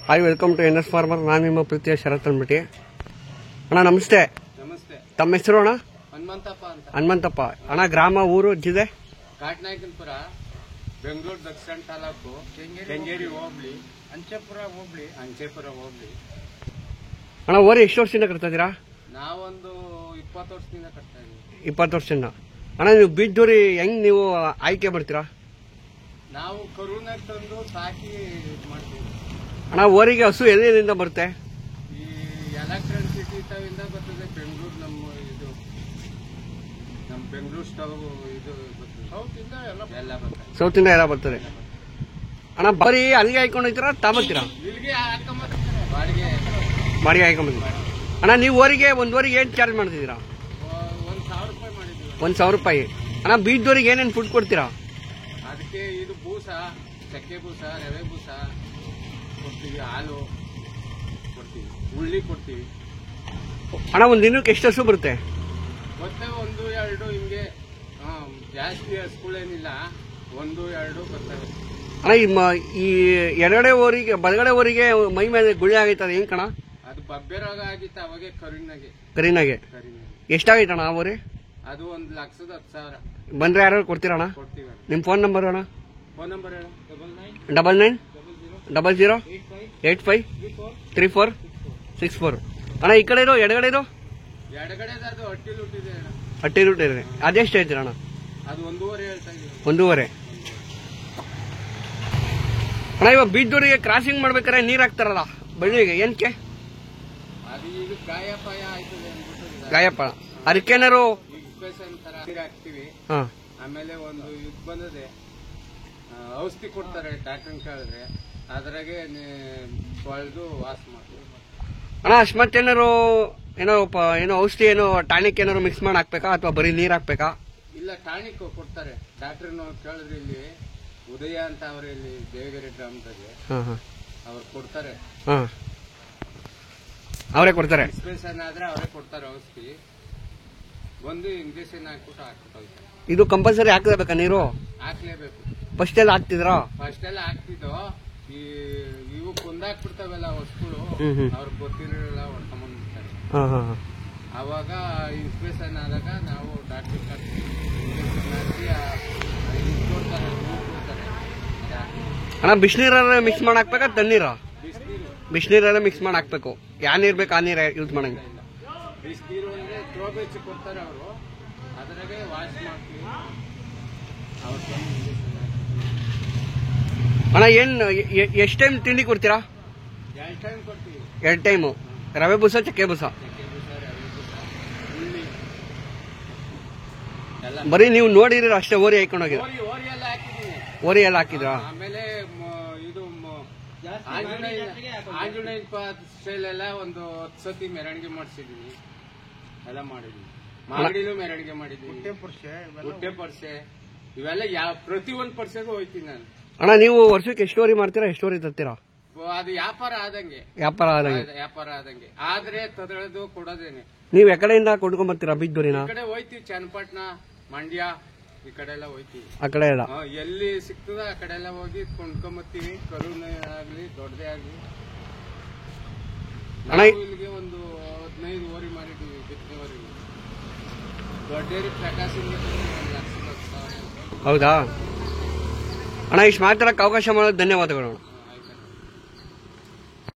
Hi, welcome to NS farmer. ನಾನು ನಿಮ್ಮ ಪ್ರೀತಿಯ ಶರತ್ ಅಂದ್ಬಿಟ್ಟು. ಅಣ್ಣ ನಮಸ್ತೆ. ನಮಸ್ತೆ. ತಮ್ಮ ಹೆಸರು ಅಣ್ಣ? ಹನುಮಂತಪ್ಪ ಅಂತ. ಹನುಮಂತಪ್ಪ ಅಣ್ಣ. ಗ್ರಾಮ, ಊರು, ಜಿಲ್ಲೆ? ಕಾಟನಾಯಕನಪುರ, ಬೆಂಗಳೂರು ದಕ್ಷಿಣ ತಾಲೂಕು, ಕೆಂಗೇರಿ ಹೋಬಳಿ, ಅಂಚೆಪುರ ಹೋಬಳಿ. ಅಣ್ಣ, ಓರಿ ಎಷ್ಟು ವರ್ಷದಿಂದ ಕಟ್ತಾ ಇದೀರಾ? ನಾವೊಂದು 20 ವರ್ಷದಿಂದ ಕಟ್ತಾ ಇದೀವಿ. 20 ವರ್ಷದಿಂದ. ಅಣ್ಣ, ನೀವು ಬೀಜದೋರಿ ಹೆಂಗ್ ನೀವು ಆಯ್ಕೆ ಮಾಡ್ತೀರಾ? ನಾವು ಕರುನಾಗ ತಂದು ಸಾಕಿ ಮಾಡ್ತೀವಿ. ಅಣ್ಣ, ಓರಿಗೆ ಹಸು ಎಲ್ಲಿಂದ ಬರುತ್ತೆ? ಈ ಎಲೆಕ್ಟ್ರಾನಿಕ್ ಸಿಟಿ ಇಂದ ಬರ್ತದೆ. ಬೆಂಗಳೂರು ನಮ್ಮ ಬೆಂಗಳೂರು ಸ್ಟವ್ ಇದು ಸೌತಿಂದ ಎಲ್ಲ ಬರ್ತದೆ. ಸೌತಿಂದ ಎಲ್ಲ ಬರ್ತದೆ. ಅಣ್ಣ, ಬರೀ ಅಲ್ಲಿಗೆ ಹಾಕೊಂಡು ಹೋಗ್ತೀರಾ ತಾಂಬತ್ತೀರಾ? ಇಲ್ಲಿಗೆ ಹಾಕೊಂಬರ್ತಾರೆ, ಬಾಡಿಗೆ ಹಾಕೊಂಬಂದಿದ್ದೀರಾ? ಅಣ್ಣ, ನೀವು ಓರಿಗೆ ಒಂದು ಓರಿಗೆ ಏನು ಚಾರ್ಜ್ ಮಾಡ್ತಿದ್ದೀರಾ? 1,000 ರೂಪಾಯಿ ಮಾಡಿದ್ದೀವಿ. 1,000 ರೂಪಾಯಿ. ಅಣ್ಣ, ಬೀಜದೋರಿಗೆ ಏನೇನು ಫುಡ್ ಕೊಡ್ತೀರಾ? ಅದಕ್ಕೆ ಇದು ಬೂಸ, ಚಕ್ಕೆ ಬೂಸ, ರವೆ ಬೂಸ ಕೊಡ್ತೀವಿ, ಹಾಲು ಕೊಡ್ತೀವಿ, ಉಳ್ಳಿ ಕೊಡ್ತೀವಿ. ಅಣ್ಣ, ಒಂದು ದಿನಕ್ಕೆ ಎಷ್ಟು ಹಸು ಬರುತ್ತೆ? ಮತ್ತೆ 1-2 ಹಿಂಗೆ ಜಾಸ್ತಿ ಹಸುಗಳೇನಿಲ್ಲ, 1-2 ಬರ್ತವೆ. ಅಣ್ಣ, ಈ ಎಡಗಡೆ ಓರಿಗೆ ಬಲಗಡೆ ಓರಿಗೆ ಮೈ ಮೇಲೆ ಗುಳ್ಳೆ ಆಗೈತದ ಹೆಂಗ್ ಕಣ? ಅದು ಬಬ್ಬೆ ರೋಗ ಆಗಿತ್ತು ಅವಾಗೆ ಕರಿನಾಗೆ. ಎಷ್ಟಾಗೈತಣ್ಣ ಆ ಓರಿ? ಅದು 1,10,000. ಬಂದ್ರೆ ಯಾರು ಕೊಡ್ತೀರಣ್ಣ? ಕೊಡ್ತೀವಿ. ನಿಮ್ ಫೋನ್ ನಂಬರ್ ಅಣ್ಣ? ಫೋನ್ ನಂಬರ್ ಹೇಳ. 990000843464. ಅಣ್ಣ, ಈ ಕಡೆ ಇರೋ ಎಡಗಡೆ ಇರೋ? ಎಡಗಡೆದು ಅದು ಹಟ್ಟಿ ಲುಟ್ಟಿದೆ. ಹಟ್ಟಿ ರೂಟ್ ಇದೆ. ಅದೆಷ್ಟು ಹೇಳ್ತೀರ ಅಣ್ಣ? ಅದು 1.5 ಹೇಳ್ತಾ ಇದೀವಿ. 1.5. ಅಣ್ಣ, ಇವಾಗ ಬೀಜದೋರಿಗೆ ಕ್ರಾಸಿಂಗ್ ಮಾಡ್ಬೇಕಾರೆ ನೀರ್ ಹಾಕ್ತಾರಲ್ಲ ಬಳ್ಳಿಗೆ, ಏನಕ್ಕೆ? ಅದು ಈಗ ಗಾಯಪಾಯ ಆಯ್ತದೆ ಅಂದ್ಬಿಟ್ಟು ಗಾಯಪ್ಪ ಅದಕ್ಕೇನಾರು ಇನ್ಫೆಕ್ಷನ್ ತರ ನೀರ್ ಹಾಕ್ತಿವಿ. ಹಾ. ಆಮೇಲೆ ಒಂದು ಇದು ಬಂದದೆ, ಔಷಧಿ ಕೊಡ್ತಾರೆ ಡಾಕ್ಟರ್ ಕೇಳಿದ್ರೆ, ಅದ್ರಾಗೆ ತೊಳೆದು ವಾಸ ಮಾಡ್ತೀವಿ. ಅಣ್ಣ, ಅಷ್ಟ್ ಏನಾರು ಏನೋ ಔಷಧಿ ಏನೋ ಟಾನಿಕ್ ಏನಾರು ಮಿಕ್ಸ್ ಮಾಡಿ ಹಾಕ್ಬೇಕಾ ಅಥವಾ ಬರೀ ನೀರ್ ಹಾಕ್ಬೇಕಾ? ಇಲ್ಲ, ಟಾನಿಕ್ ಕೊಡ್ತಾರೆ ಡಾಕ್ಟರ್. ಕೇಳಿದ್ರೆ ಇಲ್ಲಿ ಉದಯ ಅಂತ ಅವ್ರ ಇಲ್ಲಿ ದೇವಗಿರಿ ಗ್ರಾಮದಾಗೆ ಅವ್ರು ಕೊಡ್ತಾರೆ. ಅವರೇ ಕೊಡ್ತಾರೆ. ಇನ್ಫೆಕ್ಷನ್ ಆದ್ರೆ ಅವರೇ ಕೊಡ್ತಾರೆ ಔಷಧಿ. ಒಂದು ಇಂಜೆಕ್ಷನ್ ಹಾಕ್ಬಿಟ್ಟು ಹಾಕ್ಬಿಟ್ಟು ಇದು ಕಂಪಲ್ಸರಿ ಹಾಕ್ಲೇಬೇಕಾ ನೀರು? ಹಾಕ್ಲೇಬೇಕು. ಫಸ್ಟ್ ಎಲ್ಲ ಹಾಕ್ತಿದ್ರಾ? ಫಸ್ಟ್ ಎಲ್ಲ ಹಾಕ್ತಿದ್ದೋ. ಇವು ಕುಂದಾಕ್ಬಿಡ್ತಾವಲ್ಲ ಹೊಸ್ಗಳು, ಅವ್ರಿಗೆ ಗೊತ್ತಿರಲಿಲ್ಲ, ಹೊಡ್ಕೊಂಡ್ಬಂದ್ಬಿಡ್ತಾರೆ. ಅವಾಗ ಇನ್ಫೆಕ್ಷನ್ ಆದಾಗ ನಾವು ಡಾಕ್ಟರ್ ಕರ್ಸಿ ಇಂಜೆಕ್ಷನ್ ಹಾಕಿ ಕೊಡ್ತಾರೆ, ಕೊಡ್ತಾರೆ. ಅಣ್ಣ, ಬಿಸಿನೀರಲ್ಲ ಮಿಕ್ಸ್ ಮಾಡಿ ಹಾಕ್ಬೇಕಾ ತಣ್ಣೀರ? ಬಿಸಿನೀರೆಲ್ಲ ಮಿಕ್ಸ್ ಮಾಡಿ ಹಾಕ್ಬೇಕು. ಯಾವ ನೀರ್ ಬೇಕು ಆ ನೀರ್ ಯೂಸ್ ಮಾಡಂಗ. ಬಿಸಿನೀರು ಅಂದ್ರೆ ಥ್ರೋಬೆಚ್ ಕೊಡ್ತಾರೆ ಅವರು, ಅದ್ರಾಗೆ ವಾಶ್ ಮಾಡ್ತೀವಿ. ಅಣ್ಣ, ಎಷ್ಟ್ ಟೈಮ್ ತಿಂಡಿ ಕೊಡ್ತೀರಾ? 2 ಟೈಮ್ ಕೊಡ್ತೀವಿ. 2 ಟೈಮು. ರವೆ ಬೂಸ, ಚಕ್ಕೆ ಬೂಸ? ಬರೀ ನೀವು ನೋಡಿರಿ ಅಷ್ಟೇ? ಓರಿ ಹಾಕೊಂಡು ಹೋಗಿರ? ಓರಿ ಎಲ್ಲ ಹಾಕಿದ್ರ? ಆಮೇಲೆ ಇದು ಆಂಜನೇಯ ಸ್ಟೈಲ್ ಎಲ್ಲ ಒಂದು 10 ಸತಿ ಮೆರವಣಿಗೆ ಮಾಡಿಸಿದೀವಿ, ಎಲ್ಲ ಮಾಡಿದ್ವಿ. ಮಾಗಡಿಲೂ ಮೆರವಣಿಗೆ ಮಾಡಿದ್ವಿ, ಹುಟ್ಟೆ ಪರ್ಸೆ ಇವೆಲ್ಲ ಪ್ರತಿಯೊಂದು ಪರ್ಸೆಗೂ ಹೋಯ್ತೀನಿ ನಾನು. ಅಣ್ಣ, ನೀವು ವರ್ಷಕ್ಕೆ ಎಷ್ಟು ಓರಿ ಮಾಡ್ತೀರಾ, ಎಷ್ಟು ಓರಿ ತರ್ತೀರಾ? ಅದು ವ್ಯಾಪಾರ ಆದಂಗೆ. ಆದ್ರೆ ತದಳದು ಕೊಡೋದೇನೆ. ನೀವ್ ಎಕಡೆಯಿಂದ ಕೊಂಡ್ಕೊಂಡ್ ಬರ್ತೀರಾ ಬೀಜದೋರಿನ? ಈ ಕಡೆ ಹೋಯ್ತಿವಿ, ಚನ್ನಪಟ್ಟಣ, ಮಂಡ್ಯ, ಈ ಕಡೆ ಎಲ್ಲ ಹೋಯ್ತಿವಿ. ಆ ಕಡೆ ಎಲ್ಲ ಎಲ್ಲಿ ಸಿಗ್ತದ ಆ ಕಡೆ ಎಲ್ಲ ಹೋಗಿ ಕೊಂಡ್ಕೊಂಬತ್ತೀವಿ. ಕರುನೇ ಆಗ್ಲಿ ದೊಡ್ಡದೇ ಆಗ್ಲಿ. ಇಲ್ಲಿಗೆ ಒಂದು 15 ಓರಿ ಮಾಡಿದೀವಿ, ಬಿತ್ತನೆ ಓರಿ. ದೊಡ್ಡೇರಿ ಪ್ರಕಾಶಿಂದ 1,00,000. ಹೌದಾ ಅಣ್ಣ? ಇಷ್ಟು ಮಾತಾಡಕ್ಕೆ ಅವಕಾಶ ಮಾಡೋದು ಧನ್ಯವಾದಗಳು.